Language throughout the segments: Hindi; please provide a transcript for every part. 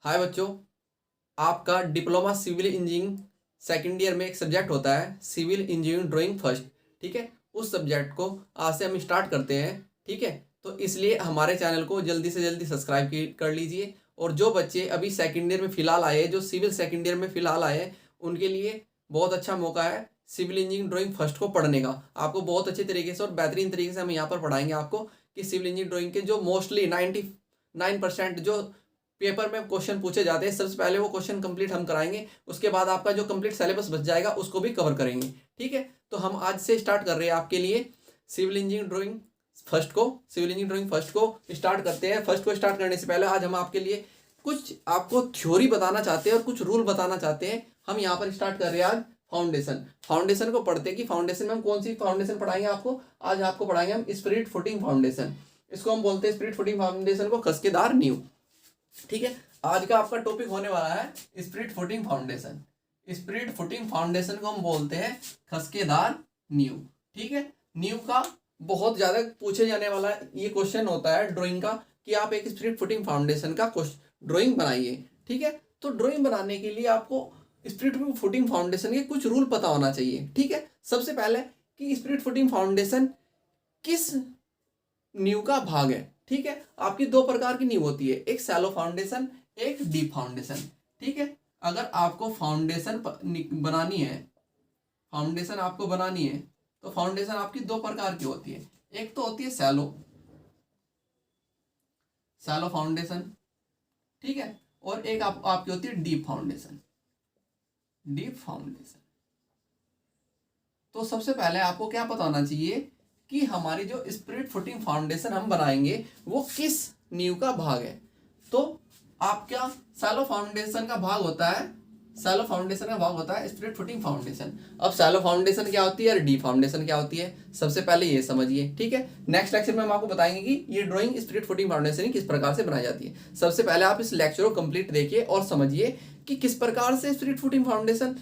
हाय बच्चों, आपका diploma civil engineering second year में एक सब्जेक्ट होता है सिविल इंजीनियरिंग ड्राइंग फर्स्ट। ठीक है, उस सब्जेक्ट को आज से हम स्टार्ट करते हैं। ठीक है, तो इसलिए हमारे चैनल को जल्दी से जल्दी सब्सक्राइब कर लीजिए। और जो बच्चे अभी सेकेंड ईयर में फिलहाल आए हैं, जो सिविल सेकेंड ईयर में फिलहाल आए हैं, उनके लिए बहुत अच्छा मौका है सिविल इंजीनियरिंग ड्राइंग फर्स्ट को पढ़ने का। आपको बहुत अच्छे तरीके से और बेहतरीन तरीके से हम यहाँ पर पढ़ाएंगे आपको कि सिविल इंजीनियरिंग ड्राइंग के जो मोस्टली 99% जो पेपर में क्वेश्चन पूछे जाते हैं, सबसे पहले वो क्वेश्चन कंप्लीट हम कराएंगे। उसके बाद आपका जो कंप्लीट सिलेबस बच जाएगा उसको भी कवर करेंगे। ठीक है, तो हम आज से स्टार्ट कर रहे हैं आपके लिए सिविल इंजीनियरिंग ड्राइंग फर्स्ट को। सिविल इंजीनियरिंग ड्राइंग फर्स्ट को स्टार्ट करते हैं। फर्स्ट को स्टार्ट करने से पहले आज हम आपके लिए कुछ आपको थ्योरी बताना चाहते हैं और कुछ रूल बताना चाहते हैं। हम यहाँ पर स्टार्ट कर रहे हैं आज फाउंडेशन को पढ़ते हैं कि फाउंडेशन में हम कौन सी फाउंडेशन पढ़ाएंगे आपको। आज आपको पढ़ाएंगे हम स्पिरिट फुटिंग फाउंडेशन। इसको हम बोलते हैं स्पिरिट फुटिंग फाउंडेशन को खसकेदार नींव। ठीक है, आज का आपका टॉपिक होने वाला है spirit footing foundation. Spirit footing foundation को हम बोलते हैं खसकेदार नींव। ठीक है, नींव का बहुत ज्यादा पूछे जाने वाला ये क्वेश्चन होता है ड्राइंग का कि आप एक स्पिरिट फुटिंग फाउंडेशन का ड्राइंग बनाइए। ठीक है, तो ड्राइंग बनाने के लिए आपको स्पिरिट फुटिंग फाउंडेशन के कुछ रूल पता होना चाहिए। ठीक है, सबसे पहले कि स्पिरिट फुटिंग फाउंडेशन किस नींव का भाग है। ठीक है, आपकी दो प्रकार की नींव होती है, एक शैलो फाउंडेशन, एक डीप फाउंडेशन। ठीक है, अगर आपको फाउंडेशन बनानी है, तो फाउंडेशन आपकी दो प्रकार की होती है। एक तो होती है शैलो फाउंडेशन। ठीक है, और एक आपकी होती है डीप फाउंडेशन। तो सबसे पहले आपको क्या पता होना चाहिए कि हमारी जो स्पिरिट फुटिंग फाउंडेशन हम बनाएंगे वो किस नींव का भाग है। तो आपका शैलो फाउंडेशन का भाग होता है स्पिरिट फुटिंग फाउंडेशन। अब शैलो फाउंडेशन क्या होती है और डीप फाउंडेशन क्या होती है, सबसे पहले ये समझिए। ठीक है, नेक्स्ट लेक्चर में हम आपको बताएंगे कि ये ड्राइंग स्पिरिट फुटिंग फाउंडेशन किस प्रकार से बनाई जाती है। सबसे पहले आप इस लेक्चर को कंप्लीट देखिए और समझिए कि किस प्रकार से स्पिरिट फुटिंग फाउंडेशन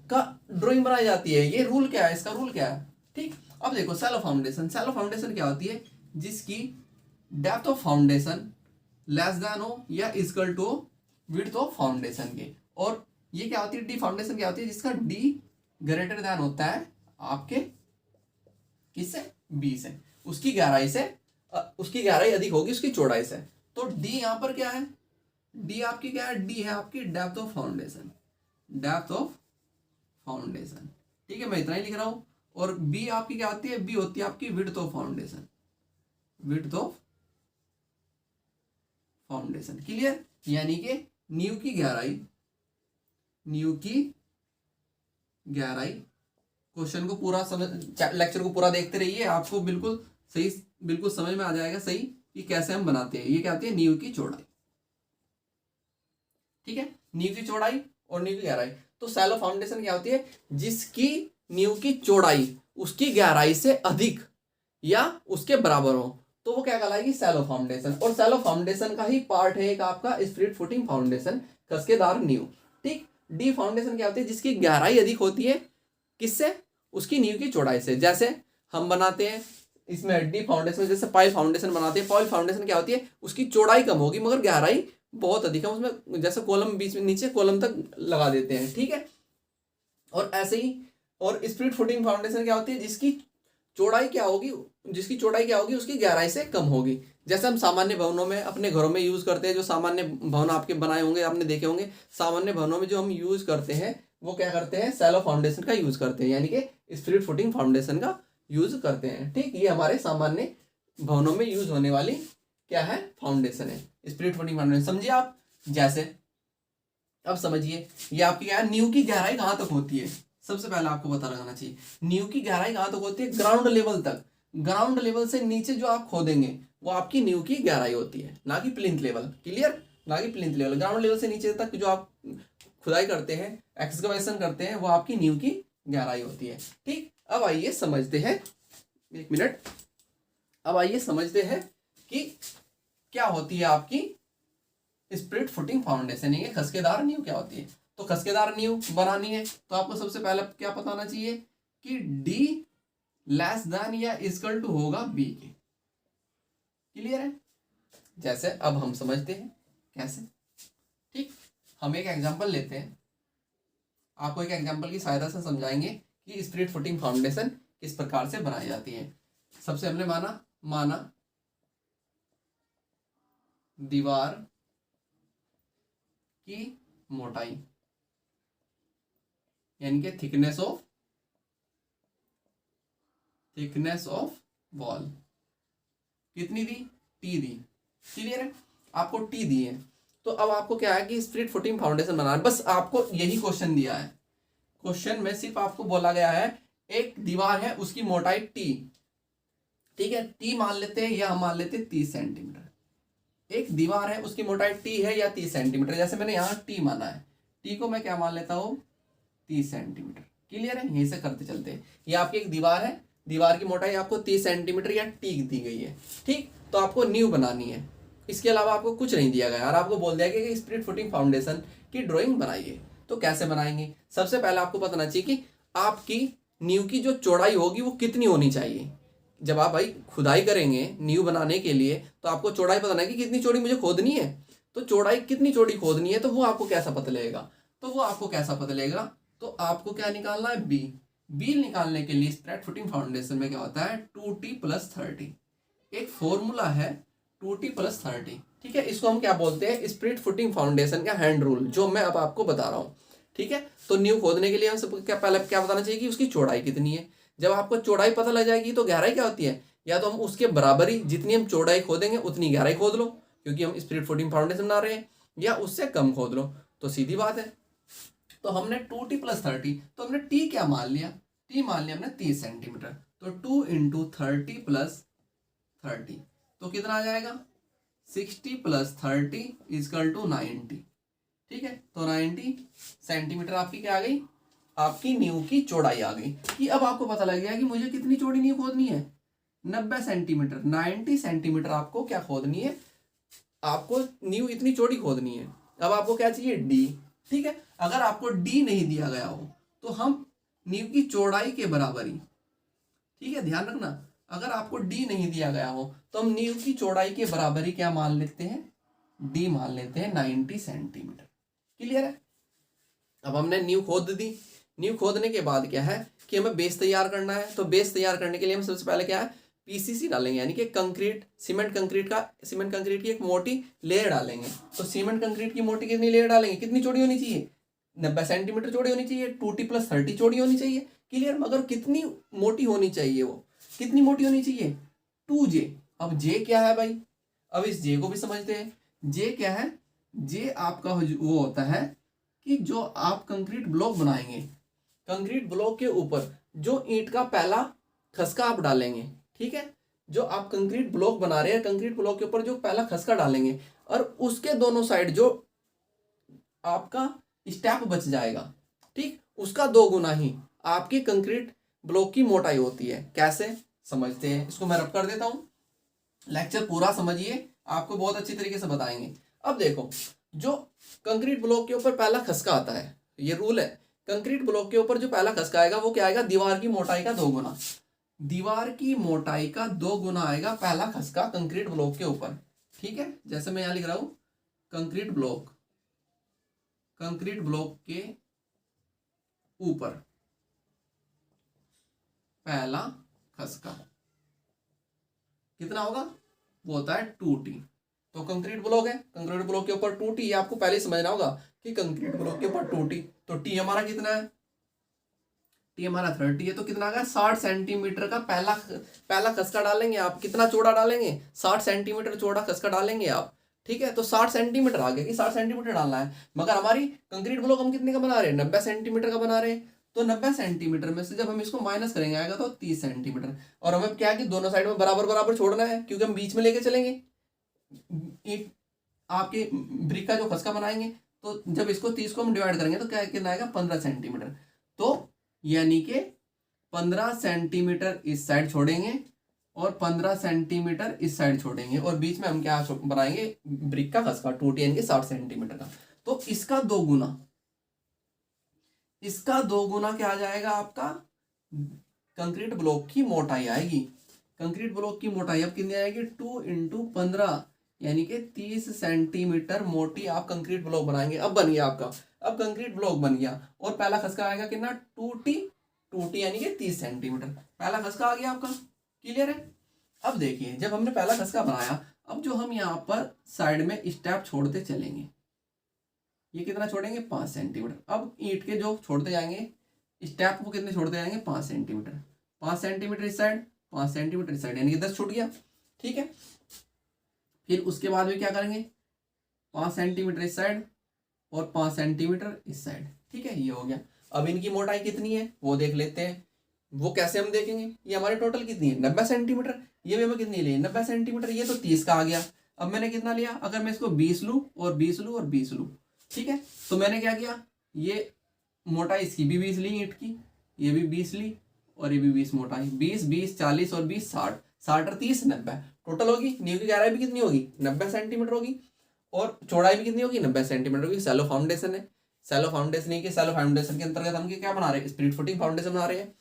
का ड्राइंग बनाई जाती है। ये रूल क्या है, इसका रूल क्या है। ठीक, अब देखो शैलो फाउंडेशन क्या होती है, जिसकी depth of foundation less than हो या equal to width of foundation के। और ये क्या होती है, डी फाउंडेशन क्या होती है, जिसका डी ग्रेटर देन होता है आपके किससे, बी से, उसकी गहराई अधिक होगी उसकी चौड़ाई से। तो डी यहाँ पर क्या है, डी आपकी क्या है, डी है आपकी डेप्थ ऑफ फाउंडेशन। ठीक है, मैं इतना ही लिख रहा हूं। और बी आपकी क्या होती है, बी होती है आपकी विड्थ ऑफ फाउंडेशन। क्लियर, यानी कि नींव की गहराई। क्वेश्चन को पूरा समझ, लेक्चर को पूरा देखते रहिए, आपको बिल्कुल समझ में आ जाएगा सही कि कैसे हम बनाते हैं। ये क्या होती है, नींव की चौड़ाई। ठीक है, नींव की चौड़ाई और नींव की गहराई। तो शैलो फाउंडेशन क्या होती है, जिसकी नींव की चौड़ाई उसकी गहराई से अधिक या उसके बराबर हो, तो वो क्या कहलाएगी, शैलो फाउंडेशन। और शैलो फाउंडेशन का ही पार्ट है एक आपका स्पिरिट फुटिंग फाउंडेशन, खसकेदार नींव। ठीक, डी फाउंडेशन क्या होती है, जिसकी गहराई अधिक होती है किससे, उसकी नींव की चौड़ाई से। जैसे हम बनाते हैं इसमें डी फाउंडेशन, जैसे पाइल फाउंडेशन बनाते हैं, पाइल फाउंडेशन क्या होती है, उसकी चौड़ाई कम होगी मगर गहराई बहुत अधिक है उसमें, जैसे कॉलम बीच में नीचे कॉलम तक लगा देते हैं। ठीक है, और ऐसे ही और स्पिरिट फुटिंग फाउंडेशन क्या होती है, जिसकी चौड़ाई क्या होगी उसकी गहराई से कम होगी। जैसे हम सामान्य भवनों में अपने घरों में यूज करते हैं, जो सामान्य भवन आपके बनाए होंगे, आपने देखे होंगे, सामान्य भवनों में जो हम यूज करते हैं वो क्या करते हैं, शैलो फाउंडेशन का यूज करते हैं, यानी कि स्पिरिट फुटिंग फाउंडेशन का यूज करते हैं। ठीक, ये हमारे सामान्य भवनों में यूज होने वाली क्या है, फाउंडेशन है, स्पिरिट फुटिंग फाउंडेशन। समझिए आप, जैसे अब समझिए ये आपकी क्या है, नींव की गहराई कहां तक होती है। सबसे पहले आपको पता लगाना चाहिए नींव की गहराई कहां तक होती है, ग्राउंड लेवल तक। ग्राउंड लेवल से नीचे जो आप खोदेंगे वो आपकी नींव की गहराई होती है, ना कि प्लिंथ लेवल। क्लियर, ना कि प्लिंथ लेवल, ग्राउंड लेवल से नीचे तक जो आप खुदाई करते हैं, एक्सकवेशन करते हैं, वो आपकी नींव की गहराई होती है। ठीक, अब आइए समझते हैं, एक मिनट, अब आइए समझते हैं कि क्या होती है आपकी स्पिरिट फुटिंग फाउंडेशन, ये खसकेदार नींव क्या होती है। तो खसकेदार नींव बनानी है तो आपको सबसे पहले क्या पता होना चाहिए कि डी लेस देन या इक्वल टू होगा बी के। क्लियर है, जैसे अब हम समझते हैं कैसे। ठीक, हम एक एग्जांपल लेते हैं, आपको एक एग्जांपल की सहायता से समझाएंगे कि स्प्लिट फुटिंग फाउंडेशन किस प्रकार से बनाई जाती है। सबसे हमने माना दीवार की मोटाई यानी कि थिकनेस ऑफ वॉल कितनी दी, टी दी। क्लियर है, आपको टी दी है। तो अब आपको क्या है कि स्प्लिट फुटिंग फाउंडेशन बनाना है। बस आपको यही क्वेश्चन दिया है। क्वेश्चन में सिर्फ आपको बोला गया है एक दीवार है उसकी मोटाई टी, ठीक है, टी मान लेते हैं या हम मान लेते हैं 30 सेंटीमीटर। एक दीवार है उसकी मोटाई टी है या 30 सेंटीमीटर, जैसे मैंने यहाँ टी माना है, टी को मैं क्या मान लेता हूँ 30 सेंटीमीटर। क्लियर है, यहीं से करते चलते हैं। ये आपकी एक दीवार है, दीवार की मोटाई आपको 30 सेंटीमीटर या टी दी गई है। ठीक, तो आपको नींव बनानी है, इसके अलावा आपको कुछ नहीं दिया गया और आपको बोल दिया गया कि स्प्लिट फुटिंग फाउंडेशन की ड्राइंग बनाइए। तो कैसे बनाएंगे, सबसे पहले आपको पता होना चाहिए कि आपकी नींव की जो चौड़ाई होगी वो कितनी होनी चाहिए। जब आप भाई खुदाई करेंगे नींव बनाने के लिए तो आपको चौड़ाई पता है कि कितनी चौड़ी मुझे खोदनी है, तो चौड़ाई कितनी चौड़ी खोदनी है, तो वो आपको कैसा पता लगेगा, तो आपको क्या निकालना है, बी निकालने के लिए स्प्लिट फुटिंग फाउंडेशन में क्या होता है 2t+30, एक फॉर्मूला है 2t+30। ठीक है, इसको हम क्या बोलते हैं स्प्लिट फुटिंग फाउंडेशन का हैंड रूल, जो मैं अब आपको बता रहा हूँ। ठीक है, तो नींव खोदने के लिए हम सबको पहले क्या बताना चाहिए कि उसकी चौड़ाई कितनी है। जब आपको चौड़ाई पता लग जाएगी तो गहराई क्या होती है, या तो हम उसके बराबर ही जितनी हम चौड़ाई खोदेंगे उतनी गहराई खोद लो क्योंकि हम स्प्लिट फुटिंग फाउंडेशन बना रहे हैं, या उससे कम खोद लो, तो सीधी बात है। तो हमने 2t+30, तो हमने टी क्या मान लिया, टी मान लिया हमने 30 सेंटीमीटर, तो 2 × 30+30 तो कितना आ जाएगा 60+30 = 90। ठीक है, तो 90 सेंटीमीटर आपकी क्या आ गई, आपकी नींव की चौड़ाई आ गई। कि अब आपको पता लग गया कि मुझे कितनी चौड़ी नींव खोदनी है 90 सेंटीमीटर, 90 सेंटीमीटर आपको क्या खोदनी है, आपको नींव इतनी चौड़ी खोदनी है। अब आपको क्या चाहिए डी। ठीक है, अगर आपको डी नहीं दिया गया हो तो हम नींव की चौड़ाई के बराबर ही, ठीक है ध्यान रखना, अगर आपको डी नहीं दिया गया हो तो हम नींव की चौड़ाई के बराबर ही क्या मान लेते हैं, डी मान लेते हैं 90 सेंटीमीटर। क्लियर है, अब हमने नींव खोद दी। नींव खोदने के बाद क्या है कि हमें बेस तैयार करना है, तो बेस तैयार करने के लिए हम सबसे पहले क्या है पीसीसी डालेंगे, यानी कि सीमेंट कंक्रीट की एक मोटी लेयर डालेंगे। तो सीमेंट कंक्रीट की मोटी कितनी लेयर डालेंगे, कितनी चौड़ी होनी चाहिए 90 सेंटीमीटर चौड़ी होनी चाहिए, 2t+30 चौड़ी होनी चाहिए। क्लियर, मगर कितनी मोटी होनी चाहिए, वो कितनी मोटी होनी चाहिए 2j। अब जे क्या है भाई, अब इस जे को भी समझते हैं। जे क्या है, जे आपका वो होता है कि जो आप कंक्रीट ब्लॉक बनाएंगे, कंक्रीट ब्लॉक के ऊपर जो ईंट का पहला खसका आप डालेंगे, ठीक है, जो आप कंक्रीट ब्लॉक बना रहे हैं कंक्रीट ब्लॉक के ऊपर जो पहला खसका डालेंगे और उसके दोनों साइड जो आपका स्टेप बच जाएगा, ठीक, उसका 2 गुना ही आपकी कंक्रीट ब्लॉक की मोटाई होती है। कैसे समझते हैं, इसको मैं रब कर देता हूं, लेक्चर पूरा समझिए, आपको बहुत अच्छी तरीके से बताएंगे। अब देखो, जो कंक्रीट ब्लॉक के ऊपर पहला खसका आता है, ये रूल है, कंक्रीट ब्लॉक के ऊपर जो पहला खसका आएगा वो क्या आएगा, दीवार की मोटाई का 2 गुना, दीवार की मोटाई का 2 गुना आएगा पहला खसका कंक्रीट ब्लॉक के ऊपर। ठीक है, जैसे मैं यहां लिख रहा हूं कंक्रीट ब्लॉक के ऊपर पहला खसका कितना होगा, वो होता है 2t। तो कंक्रीट ब्लॉक है, कंक्रीट ब्लॉक के ऊपर 2t, ये आपको पहले समझना होगा कि कंक्रीट ब्लॉक के ऊपर 2t, तो t हमारा कितना है, t हमारा 30 है, तो कितना आ गया 60 सेंटीमीटर का पहला खसका डालेंगे आप। कितना चौड़ा डालेंगे, 60 सेंटीमीटर चौड़ा खसका डालेंगे आप। ठीक है, तो 60 सेंटीमीटर आ गया कि 60 सेंटीमीटर डालना है, मगर हमारी कंक्रीट ब्लॉक हम कितने का बना रहे हैं 90 सेंटीमीटर का बना रहे हैं। तो 90 सेंटीमीटर में से जब हम इसको माइनस करेंगे आएगा तो 30 सेंटीमीटर, और हमें क्या है कि दोनों साइड में बराबर बराबर छोड़ना है क्योंकि हम बीच में लेके चलेंगे एक आपके ब्रिक का जो खसका बनाएंगे। तो जब इसको 30 को हम डिवाइड करेंगे तो क्या कितना आएगा 15 सेंटीमीटर, तो यानी कि 15 सेंटीमीटर इस साइड छोड़ेंगे और 15 सेंटीमीटर इस साइड छोड़ेंगे, और बीच में हम क्या बनाएंगे ब्रिक का खसका 2t यानी कि 60 सेंटीमीटर का। तो इसका 2 गुना क्या आ जाएगा, आपका कंक्रीट ब्लॉक की मोटाई आएगी। कंक्रीट ब्लॉक की मोटाई अब कितनी आएगी 2 × 15 यानी कि 30 सेंटीमीटर मोटी आप कंक्रीट ब्लॉक बनाएंगे। अब बन गया आपका, अब कंक्रीट ब्लॉक बन गया और पहला खसका आएगा कितना, 2T यानी कि 30 सेंटीमीटर पहला खसका आ गया आपका। क्लियर है। अब देखिए जब हमने पहला खसका बनाया, अब जो हम यहाँ पर साइड में स्टेप छोड़ते चलेंगे, ये कितना छोड़ेंगे, 5 सेंटीमीटर। अब ईंट के जो छोड़ते जाएंगे स्टेप, वो कितने छोड़ते जाएंगे, 5 सेंटीमीटर। 5 सेंटीमीटर इस साइड, 5 सेंटीमीटर इस साइड, यानी कि 10 छूट गया। ठीक है। फिर उसके बाद में क्या करेंगे, 5 सेंटीमीटर इस साइड और 5 सेंटीमीटर इस साइड। ठीक है, ये हो गया। अब इनकी मोटाई कितनी है वो देख लेते हैं। वो कैसे हम देखेंगे, ये हमारे टोटल कितनी है, 90 सेंटीमीटर। ये भी हमें कितनी ली, 90 सेंटीमीटर। ये तो 30 का आ गया। अब मैंने कितना लिया, अगर मैं इसको 20 लूँ और 20 लूँ और 20 लूँ, ठीक है, तो मैंने क्या किया, ये मोटाई इसकी भी 20 ली ईंट की, ये भी 20 ली और ये भी 20 मोटाई, 20 20 40 और 20 60, 60 और 30 90 टोटल होगी। नींव की गहराई भी कितनी होगी, 90 सेंटीमीटर होगी और चौड़ाई भी कितनी होगी, 90 सेंटीमीटर होगी। सैलो फाउंडेशन है, सैलो फाउंडेशन नहीं कि सैलो फाउंडेशन के अंतर्गत हम क्या बना रहे हैं, स्प्लिट फुटिंग फाउंडेशन बना रहे हैं।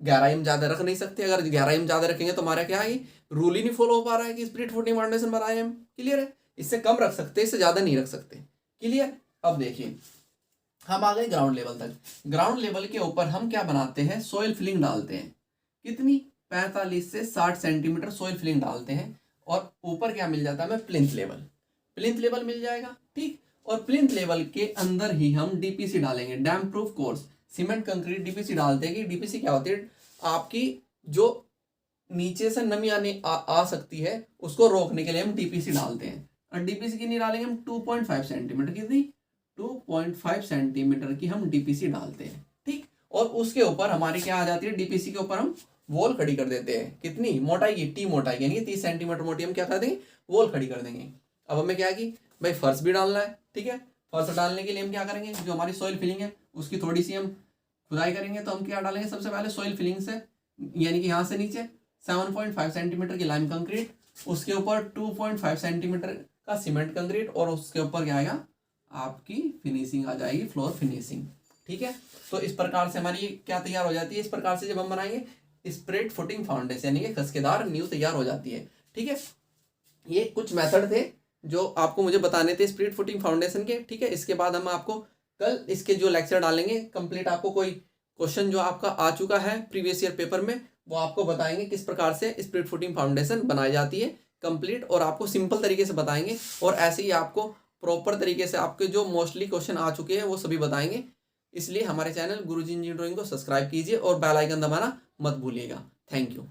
गहराई हम ज्यादा रख नहीं सकते, अगर गहराई हम ज्यादा रखेंगे तो हमारा क्या है, रूल ही नहीं फॉलो हो पा रहा है कि स्प्लिट फुटिंग फाउंडेशन बनाए हम। क्लियर है। इससे कम रख सकते, इससे ज्यादा नहीं रख सकते। क्लियर। अब देखिए हम आ गए ग्राउंड लेवल तक। ग्राउंड लेवल के ऊपर हम क्या बनाते हैं, सोइल फिलिंग डालते हैं। कितनी, 45 से 60 सेंटीमीटर सोइल फिलिंग डालते हैं और ऊपर क्या मिल जाता है हमें, प्लिंथ लेवल। प्लिंथ लेवल मिल जाएगा। ठीक। और प्लिंथ लेवल के अंदर ही हम डीपीसी डालेंगे, dam proof course cement concrete DPC डालते हैं। कि डीपीसी क्या होती है, आपकी जो नीचे से नमी आ सकती है उसको रोकने के लिए हम डीपीसी डालते हैं। और डीपीसी कितनी डालेंगे हम, 2.5 सेंटीमीटर। कितनी, 2.5 सेंटीमीटर की हम डीपीसी डालते हैं। ठीक। और उसके ऊपर हमारी क्या आ जाती है, डीपीसी के ऊपर हम वॉल खड़ी कर देते हैं। कितनी मोटाई की, टी मोटाई यानी कि 30 सेंटीमीटर मोटी हम क्या कर देंगे, वॉल खड़ी कर देंगे। अब हमें क्या की भाई, फर्श भी डालना है। ठीक है। फर्श डालने के लिए हम क्या करेंगे, जो हमारी सॉइल फिलिंग है उसकी थोड़ी सी हम खुदाई करेंगे। तो हम क्या डालेंगे, सबसे पहले सॉइल फिलिंग से, यानी कि यहाँ से नीचे 7.5 सेंटीमीटर की लाइम कंक्रीट, उसके ऊपर 2.5 सेंटीमीटर का सीमेंट कंक्रीट और उसके ऊपर क्या आएगा, आपकी फिनिशिंग आ जाएगी, फ्लोर फिनिशिंग। ठीक है। तो इस प्रकार से हमारी क्या तैयार हो जाती है। इस प्रकार से जब हम बनाएंगे स्प्रेड फुटिंग फाउंडेशन यानी कि खसकेदार नींव तैयार हो जाती है। ठीक है। ये कुछ मेथड थे जो आपको मुझे बताने थे स्प्रेड फुटिंग फाउंडेशन के। ठीक है। इसके बाद हम आपको कल इसके जो लेक्चर डालेंगे कंप्लीट, आपको कोई क्वेश्चन जो आपका आ चुका है प्रीवियस ईयर पेपर में वो आपको बताएंगे किस प्रकार से स्प्रेड फुटिंग फाउंडेशन बनाई जाती है कंप्लीट, और आपको सिंपल तरीके से बताएंगे। और ऐसे ही आपको प्रॉपर तरीके से आपके जो मोस्टली क्वेश्चन आ चुके हैं वो सभी बताएंगे। इसलिए हमारे चैनल गुरुजी इंजीनियरिंग को सब्सक्राइब कीजिए और बेल आइकन दबाना मत भूलिएगा। Thank you.